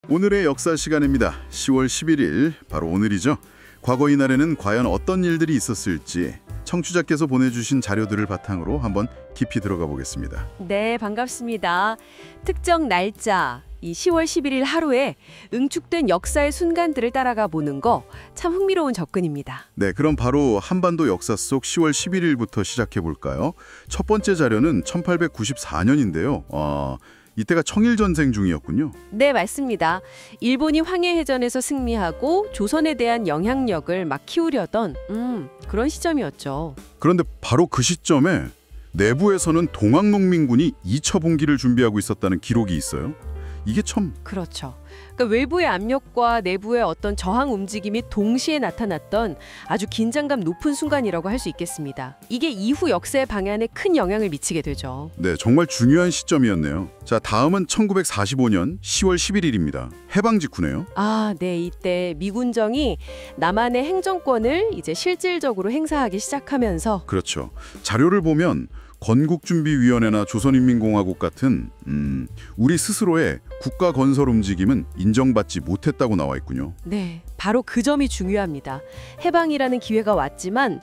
오늘의 역사 시간입니다. 10월 11일, 바로 오늘이죠. 과거 이날에는 과연 어떤 일들이 있었을지 청취자께서 보내주신 자료들을 바탕으로 한번 깊이 들어가 보겠습니다. 네, 반갑습니다. 특정 날짜, 이 10월 11일 하루에 응축된 역사의 순간들을 따라가 보는 거 참 흥미로운 접근입니다. 네, 그럼 바로 한반도 역사 속 10월 11일부터 시작해 볼까요? 첫 번째 자료는 1894년인데요. 이때가 청일전쟁 중이었군요. 네, 맞습니다. 일본이 황해해전에서 승리하고 조선에 대한 영향력을 막 키우려던 그런 시점이었죠. 그런데 바로 그 시점에 내부에서는 동학농민군이 2차 봉기를 준비하고 있었다는 기록이 있어요. 이게 참... 그렇죠. 그러니까 외부의 압력과 내부의 어떤 저항 움직임이 동시에 나타났던 아주 긴장감 높은 순간이라고 할 수 있겠습니다. 이게 이후 역사의 방향에 큰 영향을 미치게 되죠. 네, 정말 중요한 시점이었네요. 자, 다음은 1945년 10월 11일입니다. 해방 직후네요. 아, 네. 이때 미군정이 남한의 행정권을 이제 실질적으로 행사하기 시작하면서 그렇죠. 자료를 보면 건국준비위원회나 조선인민공화국 같은 우리 스스로의 국가 건설 움직임은 인정받지 못했다고 나와 있군요. 네, 바로 그 점이 중요합니다. 해방이라는 기회가 왔지만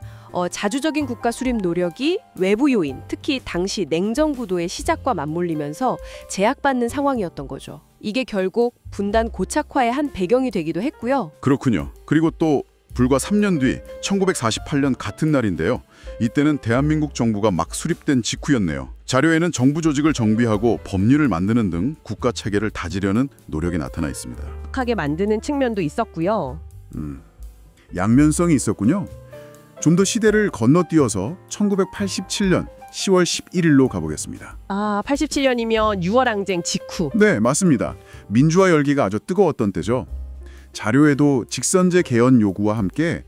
자주적인 국가 수립 노력이 외부 요인, 특히 당시 냉전 구도의 시작과 맞물리면서 제약받는 상황이었던 거죠. 이게 결국 분단 고착화의 한 배경이 되기도 했고요. 그렇군요. 그리고 또 불과 3년 뒤 1948년 같은 날인데요. 이때는 대한민국 정부가 막 수립된 직후였네요. 자료에는 정부 조직을 정비하고 법률을 만드는 등 국가 체계를 다지려는 노력이 나타나 있습니다. 하게 만드는 측면도 있었고요. 양면성이 있었군요. 좀 더 시대를 건너뛰어서 1987년 10월 11일로 가보겠습니다. 아, 87년이면 6월항쟁 직후. 네, 맞습니다. 민주화 열기가 아주 뜨거웠던 때죠. 자료에도 직선제 개헌 요구와 함께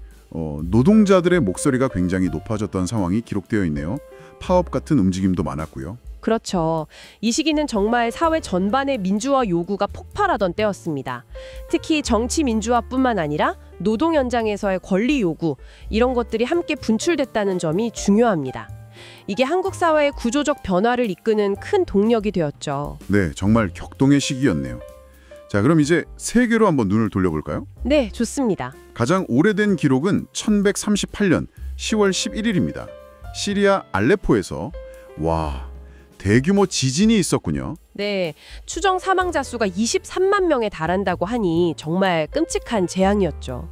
노동자들의 목소리가 굉장히 높아졌던 상황이 기록되어 있네요. 파업 같은 움직임도 많았고요. 그렇죠. 이 시기는 정말 사회 전반의 민주화 요구가 폭발하던 때였습니다. 특히 정치 민주화뿐만 아니라 노동 현장에서의 권리 요구, 이런 것들이 함께 분출됐다는 점이 중요합니다. 이게 한국 사회의 구조적 변화를 이끄는 큰 동력이 되었죠. 네, 정말 격동의 시기였네요. 자, 그럼 이제 세계로 한번 눈을 돌려볼까요? 네, 좋습니다. 가장 오래된 기록은 1138년 10월 11일입니다. 시리아 알레포에서 대규모 지진이 있었군요. 네, 추정 사망자 수가 23만 명에 달한다고 하니 정말 끔찍한 재앙이었죠.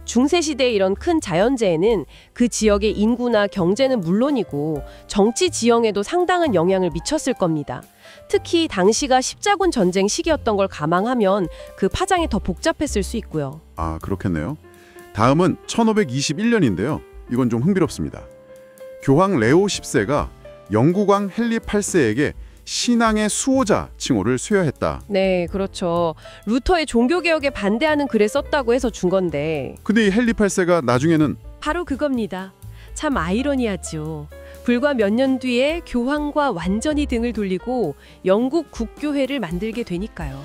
중세시대의 이런 큰 자연재해는 그 지역의 인구나 경제는 물론이고 정치 지형에도 상당한 영향을 미쳤을 겁니다. 특히 당시가 십자군 전쟁 시기였던 걸 감안하면 그 파장이 더 복잡했을 수 있고요. 아, 그렇겠네요. 다음은 1521년인데요. 이건 좀 흥미롭습니다. 교황 레오 10세가 영국왕 헨리 8세에게 신앙의 수호자 칭호를 수여했다. 네, 그렇죠. 루터의 종교개혁에 반대하는 글을 썼다고 해서 준 건데. 근데 이 헨리 8세가 나중에는 바로 그겁니다. 참 아이러니하죠. 불과 몇 년 뒤에 교황과 완전히 등을 돌리고 영국 국교회를 만들게 되니까요.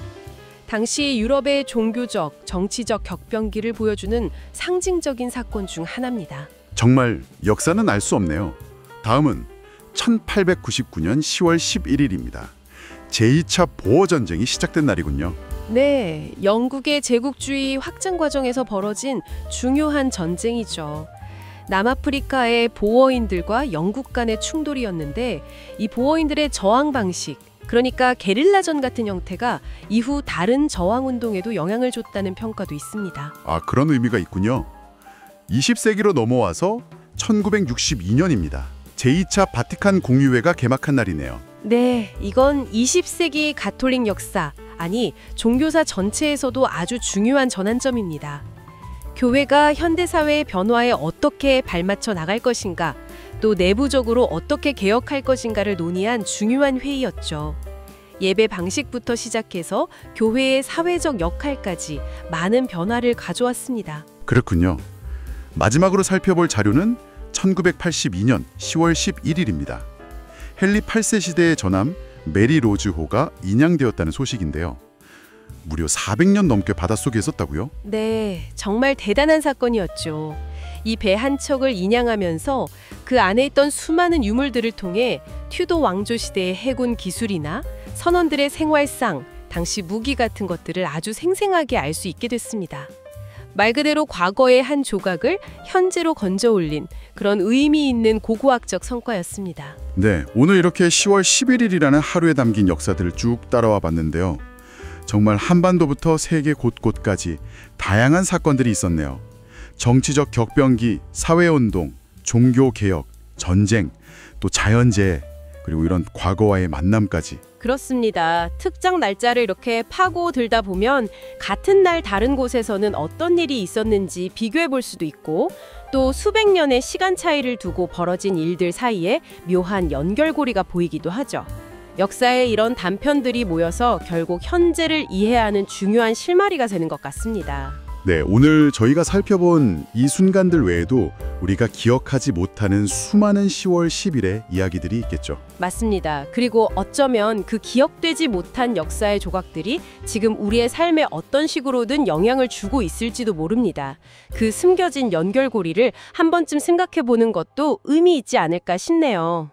당시 유럽의 종교적, 정치적 격변기를 보여주는 상징적인 사건 중 하나입니다. 정말 역사는 알 수 없네요. 다음은 1899년 10월 11일입니다. 제2차 보어전쟁이 시작된 날이군요. 네, 영국의 제국주의 확장 과정에서 벌어진 중요한 전쟁이죠. 남아프리카의 보어인들과 영국 간의 충돌이었는데 이 보어인들의 저항 방식, 그러니까 게릴라전 같은 형태가 이후 다른 저항운동에도 영향을 줬다는 평가도 있습니다. 아, 그런 의미가 있군요. 20세기로 넘어와서 1962년입니다. 제2차 바티칸 공유회가 개막한 날이네요. 네, 이건 20세기 가톨릭 역사, 아니 종교사 전체에서도 아주 중요한 전환점입니다. 교회가 현대사회의 변화에 어떻게 발맞춰 나갈 것인가, 또 내부적으로 어떻게 개혁할 것인가를 논의한 중요한 회의였죠. 예배 방식부터 시작해서 교회의 사회적 역할까지 많은 변화를 가져왔습니다. 그렇군요. 마지막으로 살펴볼 자료는 1982년 10월 11일입니다. 헨리 8세 시대의 전함 메리 로즈 호가 인양되었다는 소식인데요. 무려 400년 넘게 바닷속에 있었다고요? 네, 정말 대단한 사건이었죠. 이 배 한 척을 인양하면서 그 안에 있던 수많은 유물들을 통해 튜도 왕조 시대의 해군 기술이나 선원들의 생활상, 당시 무기 같은 것들을 아주 생생하게 알 수 있게 됐습니다. 말 그대로 과거의 한 조각을 현재로 건져 올린 그런 의미 있는 고고학적 성과였습니다. 네, 오늘 이렇게 10월 11일이라는 하루에 담긴 역사들을 쭉 따라와 봤는데요. 정말 한반도부터 세계 곳곳까지 다양한 사건들이 있었네요. 정치적 격변기, 사회운동, 종교개혁, 전쟁, 또 자연재해, 그리고 이런 과거와의 만남까지. 그렇습니다. 특정 날짜를 이렇게 파고들다 보면 같은 날 다른 곳에서는 어떤 일이 있었는지 비교해 볼 수도 있고 또 수백 년의 시간 차이를 두고 벌어진 일들 사이에 묘한 연결고리가 보이기도 하죠. 역사에 이런 단편들이 모여서 결국 현재를 이해하는 중요한 실마리가 되는 것 같습니다. 네, 오늘 저희가 살펴본 이 순간들 외에도 우리가 기억하지 못하는 수많은 10월 10일의 이야기들이 있겠죠. 맞습니다. 그리고 어쩌면 그 기억되지 못한 역사의 조각들이 지금 우리의 삶에 어떤 식으로든 영향을 주고 있을지도 모릅니다. 그 숨겨진 연결고리를 한 번쯤 생각해 보는 것도 의미 있지 않을까 싶네요.